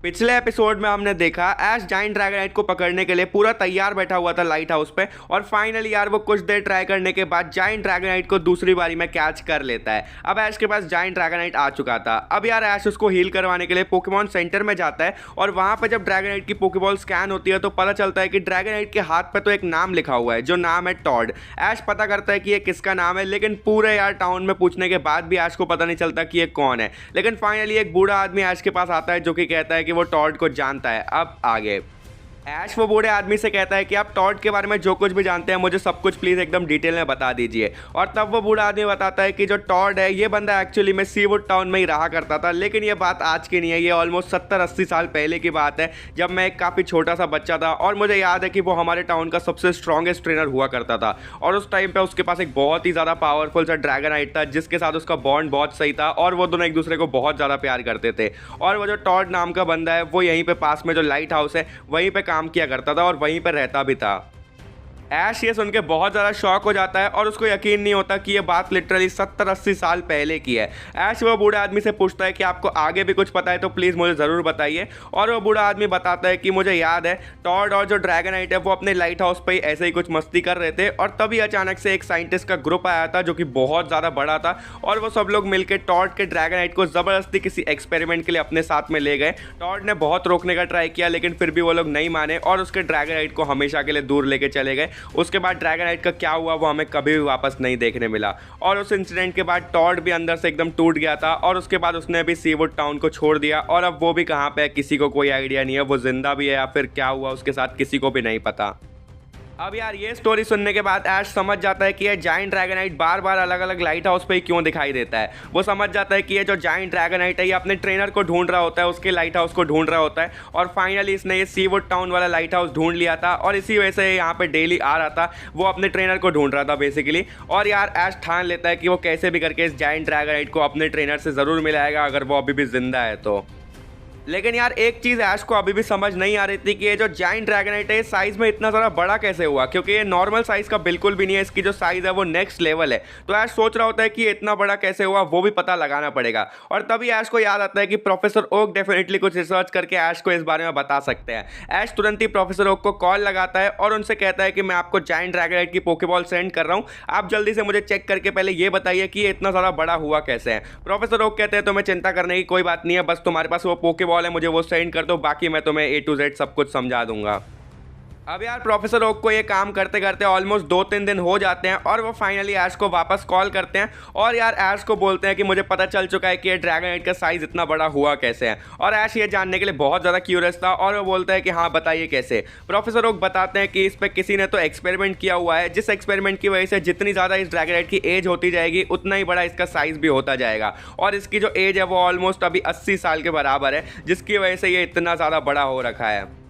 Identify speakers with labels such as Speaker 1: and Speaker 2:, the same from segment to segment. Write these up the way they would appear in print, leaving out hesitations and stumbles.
Speaker 1: पिछले एपिसोड में हमने देखा ऐश जाइंट ड्रैगनाइट को पकड़ने के लिए पूरा तैयार बैठा हुआ था लाइट हाउस पे और फाइनली यार वो कुछ देर ट्राई करने के बाद जाइंट ड्रैगनाइट को दूसरी बारी में कैच कर लेता है। अब ऐश के पास जाइंट ड्रैगनाइट आ चुका था। अब यार ऐश उसको हील करवाने के लिए पोकेमॉन सेंटर में जाता है और वहां पर जब ड्रैगनाइट की पोकेबॉल स्कैन होती है तो पता चलता है कि ड्रैगनाइट के हाथ पे तो एक नाम लिखा हुआ है जो नाम है टॉड। ऐश पता करता है कि ये किसका नाम है, लेकिन पूरे यार टाउन में पूछने के बाद भी ऐश को पता नहीं चलता कि ये कौन है। लेकिन फाइनली एक बूढ़ा आदमी ऐश के पास आता है जो कि कहता है कि वो टॉड को जानता है। अब आगे ऐश वो बूढ़े आदमी से कहता है कि आप टॉड के बारे में जो कुछ भी जानते हैं मुझे सब कुछ प्लीज़ एकदम डिटेल में बता दीजिए। और तब वो बूढ़ा आदमी बताता है कि जो टॉड है ये बंदा एक्चुअली में सीवुड टाउन में ही रहा करता था, लेकिन ये बात आज की नहीं है, ये ऑलमोस्ट 70-80 साल पहले की बात है जब मैं एक काफ़ी छोटा सा बच्चा था। और मुझे याद है कि वो हमारे टाउन का सबसे स्ट्रॉन्गेस्ट ट्रेनर हुआ करता था और उस टाइम पर उसके पास एक बहुत ही ज़्यादा पावरफुल सा ड्रैगनाइट था जिसके साथ उसका बॉन्ड बहुत सही था और वो दोनों एक दूसरे को बहुत ज़्यादा प्यार करते थे। और वो जो टॉड नाम का बंदा है वो यहीं पे पास में जो लाइट हाउस है वहीं पे काम किया करता था और वहीं पर रहता भी था। ऐश ये सुन के बहुत ज़्यादा शॉक हो जाता है और उसको यकीन नहीं होता कि ये बात लिटरली 70-80 साल पहले की है। ऐश वो बूढ़े आदमी से पूछता है कि आपको आगे भी कुछ पता है तो प्लीज़ मुझे ज़रूर बताइए। और वो बूढ़ा आदमी बताता है कि मुझे याद है टॉड और जो ड्रैगनाइट है वो अपने लाइट हाउस पर ही ऐसे ही कुछ मस्ती कर रहे थे और तभी अचानक से एक साइंटिस्ट का ग्रुप आया था जो कि बहुत ज़्यादा बड़ा था और वो सब लोग मिलकर टॉड के ड्रैगनाइट को ज़बरदस्ती किसी एक्सपेरिमेंट के लिए अपने साथ में ले गए। टॉड ने बहुत रोकने का ट्राई किया लेकिन फिर भी वो लोग नहीं माने और उसके ड्रैगनाइट को हमेशा के लिए दूर लेके चले गए। उसके बाद ड्रैगनाइट का क्या हुआ वो हमें कभी भी वापस नहीं देखने मिला और उस इंसिडेंट के बाद टॉड भी अंदर से एकदम टूट गया था और उसके बाद उसने भी सीवुड टाउन को छोड़ दिया और अब वो भी कहाँ पे है किसी को कोई आइडिया नहीं है, वो जिंदा भी है या फिर क्या हुआ उसके साथ किसी को भी नहीं पता। अब यार ये स्टोरी सुनने के बाद ऐश समझ जाता है कि ये जाइंट ड्रैगनाइट बार बार अलग अलग लाइट हाउस पे ही क्यों दिखाई देता है। वो समझ जाता है कि ये जो जाइंट ड्रैगनाइट है ये अपने ट्रेनर को ढूंढ रहा होता है, उसके लाइट हाउस को ढूंढ रहा होता है और फाइनली इसने ये सीवुड टाउन वाला लाइट हाउस ढूंढ लिया था और इसी वजह से यहाँ पे डेली आ रहा था, वो अपने ट्रेनर को ढूंढ रहा था बेसिकली। और यार ऐश ठान लेता है कि वो कैसे भी करके इस जाइंट ड्रैगनाइट को अपने ट्रेनर से ज़रूर मिलाएगा अगर वो अभी भी जिंदा है तो। लेकिन यार एक चीज़ ऐश को अभी भी समझ नहीं आ रही थी कि ये जो जाइंट ड्रैगनाइट है साइज़ में इतना ज़्यादा बड़ा कैसे हुआ, क्योंकि ये नॉर्मल साइज़ का बिल्कुल भी नहीं है, इसकी जो साइज़ है वो नेक्स्ट लेवल है। तो ऐश सोच रहा होता है कि ये इतना बड़ा कैसे हुआ वो भी पता लगाना पड़ेगा और तभी ऐश को याद आता है कि प्रोफेसर ओक डेफिनेटली कुछ रिसर्च करके ऐश को इस बारे में बता सकते हैं। ऐश तुरंत ही प्रोफेसर ओक को कॉल लगाता है और उनसे कहता है कि मैं आपको जाइंट ड्रैगनाइट की पोकेबॉल सेंड कर रहा हूँ, आप जल्दी से मुझे चेक करके पहले ये बताइए कि ये इतना ज़्यादा बड़ा हुआ कैसे है। प्रोफेसर ओक कहते हैं तुम्हें चिंता करने की कोई बात नहीं है, बस तुम्हारे पास वो पोकेबॉल है मुझे वो सेंड कर दो, बाकी मैं तुम्हें A to Z सब कुछ समझा दूंगा। अब यार प्रोफेसर ओक को ये काम करते करते ऑलमोस्ट 2-3 दिन हो जाते हैं और वो फाइनली ऐश को वापस कॉल करते हैं और यार ऐश को बोलते हैं कि मुझे पता चल चुका है कि ये ड्रैगनाइट का साइज़ इतना बड़ा हुआ कैसे है। और ऐश ये जानने के लिए बहुत ज़्यादा क्यूरियस था और वो बोलता है कि हाँ बताइए कैसे। प्रोफेसर ओक बताते हैं कि इस पर किसी ने तो एक्सपेरिमेंट किया हुआ है जिस एक्सपेरिमेंट की वजह से जितनी ज़्यादा इस ड्रैगनाइट की एज होती जाएगी उतना ही बड़ा इसका साइज़ भी होता जाएगा और इसकी जो एज है वो ऑलमोस्ट अभी 80 साल के बराबर है, जिसकी वजह से ये इतना ज़्यादा बड़ा हो रखा है।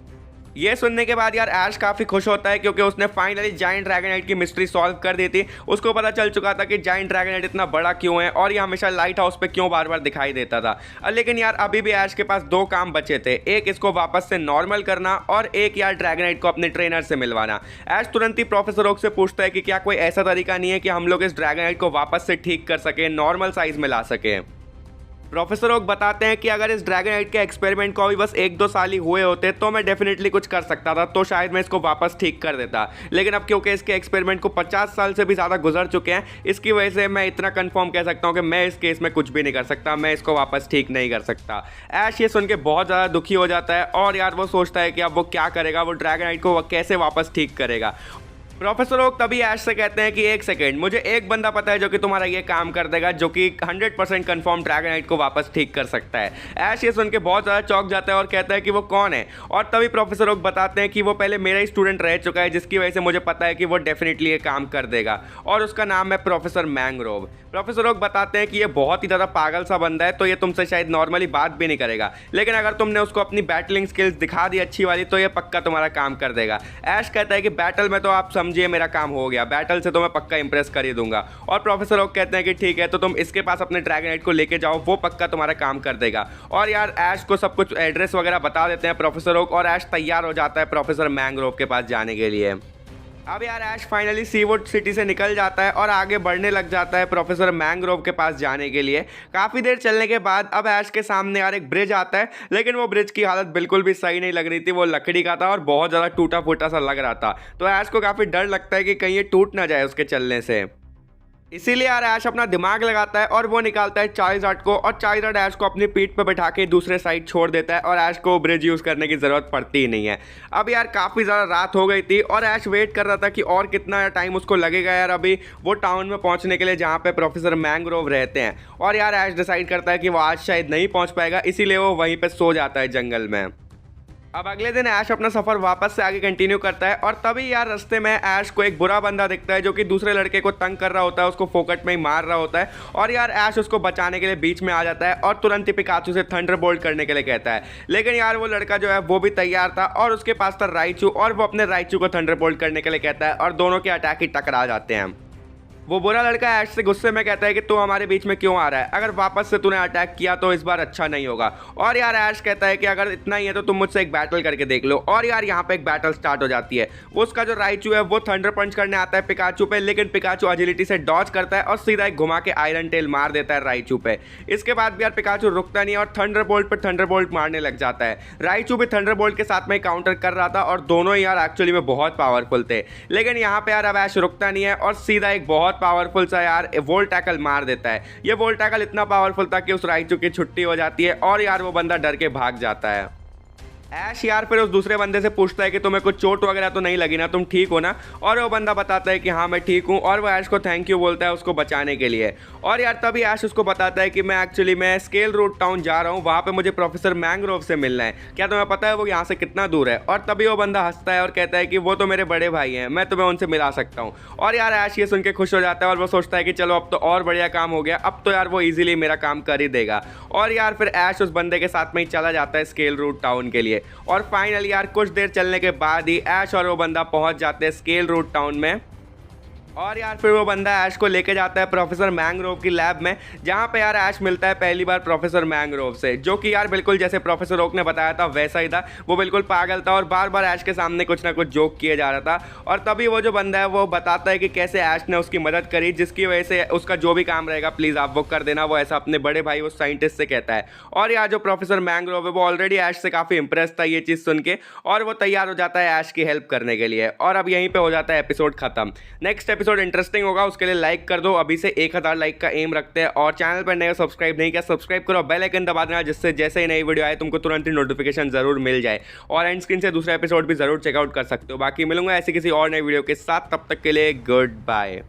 Speaker 1: ये सुनने के बाद यार ऐश काफ़ी खुश होता है क्योंकि उसने फाइनली जाइंट ड्रैगनाइट की मिस्ट्री सॉल्व कर दी थी। उसको पता चल चुका था कि जाइंट ड्रैगनाइट इतना बड़ा क्यों है और ये हमेशा लाइट हाउस पे क्यों बार बार दिखाई देता था। लेकिन यार अभी भी ऐश के पास 2 काम बचे थे, एक इसको वापस से नॉर्मल करना और एक यार ड्रैगनाइट को अपने ट्रेनर से मिलवाना। ऐश तुरंत ही प्रोफेसर ओक से पूछता है कि क्या कोई ऐसा तरीका नहीं है कि हम लोग इस ड्रैगनाइट को वापस से ठीक कर सकें, नॉर्मल साइज में ला सकें। प्रोफेसर ओक बताते हैं कि अगर इस ड्रैगनाइट के एक्सपेरिमेंट को अभी बस 1-2 साल ही हुए होते तो मैं डेफिनेटली कुछ कर सकता था, तो शायद मैं इसको वापस ठीक कर देता। लेकिन अब क्योंकि इसके एक्सपेरिमेंट को 50 साल से भी ज़्यादा गुजर चुके हैं, इसकी वजह से मैं इतना कंफर्म कह सकता हूँ कि मैं इस केस में कुछ भी नहीं कर सकता, मैं इसको वापस ठीक नहीं कर सकता। ऐश ये सुन के बहुत ज़्यादा दुखी हो जाता है और यार वो सोचता है कि अब वो क्या करेगा, वो ड्रैगनाइट को कैसे वापस ठीक करेगा। प्रोफेसर ओक तभी ऐश से कहते हैं कि एक सेकेंड, मुझे एक बंदा पता है जो कि तुम्हारा ये काम कर देगा, जो कि 100% कंफर्म ड्रैगनाइट को वापस ठीक कर सकता है। ऐश ये सुन के बहुत ज़्यादा चौंक जाता है और कहता है कि वो कौन है और तभी प्रोफेसर ओक बताते हैं कि वो पहले मेरा ही स्टूडेंट रह चुका है जिसकी वजह से मुझे पता है कि वो डेफिनेटली ये काम कर देगा और उसका नाम है प्रोफेसर मैंग्रोव। प्रोफेसर ओक बताते हैं कि ये बहुत ही ज़्यादा पागल सा बंदा है तो ये तुमसे शायद नॉर्मली बात भी नहीं करेगा, लेकिन अगर तुमने उसको अपनी बैटलिंग स्किल्स दिखा दी अच्छी वाली तो ये पक्का तुम्हारा काम कर देगा। ऐश कहता है कि बैटल में तो आप समझिए मेरा काम हो गया, बैटल से तो मैं पक्का इंप्रेस कर ही दूंगा। और प्रोफेसर ओक कहते हैं कि ठीक है तो तुम इसके पास अपने ड्रैगनाइट को लेके जाओ, वो पक्का तुम्हारा काम कर देगा। और यार ऐश को सब कुछ एड्रेस वगैरह बता देते हैं प्रोफेसर ओक और ऐश तैयार हो जाता है प्रोफेसर मैंग्रोव के पास जाने के लिए। अब यार ऐश फाइनली सीवुड सिटी से निकल जाता है और आगे बढ़ने लग जाता है प्रोफेसर मैंग्रोव के पास जाने के लिए। काफ़ी देर चलने के बाद अब ऐश के सामने यार एक ब्रिज आता है, लेकिन वो ब्रिज की हालत बिल्कुल भी सही नहीं लग रही थी। वो लकड़ी का था और बहुत ज़्यादा टूटा फूटा सा लग रहा था, तो ऐश को काफ़ी डर लगता है कि कहीं ये टूट ना जाए उसके चलने से। इसीलिए यार ऐश अपना दिमाग लगाता है और वो निकालता है चार्जर्ड को, और चार्जर्ड ऐश को अपनी पीठ पर बैठा के दूसरे साइड छोड़ देता है और ऐश को ब्रिज यूज़ करने की ज़रूरत पड़ती ही नहीं है। अब यार काफ़ी ज़्यादा रात हो गई थी और ऐश वेट कर रहा था कि और कितना टाइम उसको लगेगा यार अभी वो टाउन में पहुंचने के लिए जहाँ पे प्रोफेसर मैंग्रोव रहते हैं। और यार ऐश डिसाइड करता है कि वो आज शायद नहीं पहुँच पाएगा, इसीलिए वो वहीं पर सो जाता है जंगल में। अब अगले दिन ऐश अपना सफर वापस से आगे कंटिन्यू करता है और तभी यार रास्ते में ऐश को एक बुरा बंदा दिखता है जो कि दूसरे लड़के को तंग कर रहा होता है, उसको फोकट में ही मार रहा होता है। और यार ऐश उसको बचाने के लिए बीच में आ जाता है और तुरंत ही पिकाचू से थंडरबोल्ट करने के लिए कहता है। लेकिन यार वो लड़का जो है वो भी तैयार था और उसके पास था राइचू, और वो अपने राइचू को थंडरबोल्ट करने के लिए कहता है और दोनों के अटैक ही टकरा जाते हैं। वो बुरा लड़का ऐश से गुस्से में कहता है कि तू हमारे बीच में क्यों आ रहा है, अगर वापस से तूने अटैक किया तो इस बार अच्छा नहीं होगा। और यार ऐश कहता है कि अगर इतना ही है तो तुम मुझसे एक बैटल करके देख लो। और यार यहाँ पे एक बैटल स्टार्ट हो जाती है। वो उसका जो राइचू है वो थंडर पंच करने आता है पिकाचू पे, लेकिन पिकाचू एजिलिटी से डॉज करता है और सीधा एक घुमा के आयरन टेल मार देता है राइचू पे। इसके बाद भी यार पिकाचू रुकता नहीं और थंडरबोल्ट पे थंडरबोल्ट मारने लग जाता है। राइचू भी थंडरबोल्ट के साथ में काउंटर कर रहा था और दोनों ही यार एक्चुअली में बहुत पावरफुल थे। लेकिन यहाँ पे यार अब ऐश रुकता नहीं है और सीधा एक बहुत पावरफुल सा यार वोल्ट टैकल मार देता है। ये वोल्ट टैकल इतना पावरफुल था कि उस राइचू की छुट्टी हो जाती है और यार वो बंदा डर के भाग जाता है। ऐश यार फिर उस दूसरे बंदे से पूछता है कि तुम्हें कुछ चोट वगैरह तो नहीं लगी ना, तुम ठीक हो ना? और वो बंदा बताता है कि हाँ मैं ठीक हूँ, और वो ऐश को थैंक यू बोलता है उसको बचाने के लिए। और यार तभी ऐश उसको बताता है कि मैं एक्चुअली स्केल रूट टाउन जा रहा हूँ, वहाँ पे मुझे प्रोफेसर मैंग्रोव से मिलना है, क्या तुम्हें पता है वो यहाँ से कितना दूर है? और तभी वो बंदा हंसता है और कहता है कि वो तो मेरे बड़े भाई हैं, मैं तुम्हें उनसे मिला सकता हूँ। और यार ऐश ये सुन के खुश हो जाता है और वो सोचता है कि चलो अब तो और बढ़िया काम हो गया, अब तो यार वो ईजिली मेरा काम कर ही देगा। और यार फिर ऐश उस बंदे के साथ में ही चला जाता है स्केल रूट टाउन के लिए। और फाइनली यार कुछ देर चलने के बाद ही ऐश और वो बंदा पहुंच जाते हैं स्केल रूट टाउन में। और यार फिर वो बंदा ऐश को लेके जाता है प्रोफेसर मैंग्रोव की लैब में, जहाँ पे यार ऐश मिलता है पहली बार प्रोफेसर मैंग्रोव से, जो कि यार बिल्कुल जैसे प्रोफेसर ओक ने बताया था वैसा ही था। वो बिल्कुल पागल था और बार बार ऐश के सामने कुछ ना कुछ जोक किए जा रहा था। और तभी वो जो बंदा है वो बताता है कि कैसे ऐश ने उसकी मदद करी, जिसकी वजह से उसका जो भी काम रहेगा प्लीज़ आप वो कर देना। वो ऐसा अपने बड़े भाई उस साइंटिस्ट से कहता है। और यार जो प्रोफेसर मैंग्रोव है वो ऑलरेडी ऐश से काफ़ी इंप्रेस था ये चीज़ सुन के, और वो तैयार हो जाता है ऐश की हेल्प करने के लिए। और अब यहीं पर हो जाता है एपिसोड खत्म। नेक्स्ट एपिसोड इंटरेस्टिंग होगा, उसके लिए लाइक कर दो। अभी से 1000 लाइक का एम रखते हैं। और चैनल पर नए सब्सक्राइब नहीं किया सब्सक्राइब करो, बेल आइकन दबा देना, जिससे जैसे ही नई वीडियो आए तुमको तुरंत ही नोटिफिकेशन जरूर मिल जाए। और एंड स्क्रीन से दूसरा एपिसोड भी जरूर चेकआउट कर सकते हो। बाकी मिलूंगा ऐसी किसी और नई वीडियो के साथ, तब तक के लिए गुड बाय।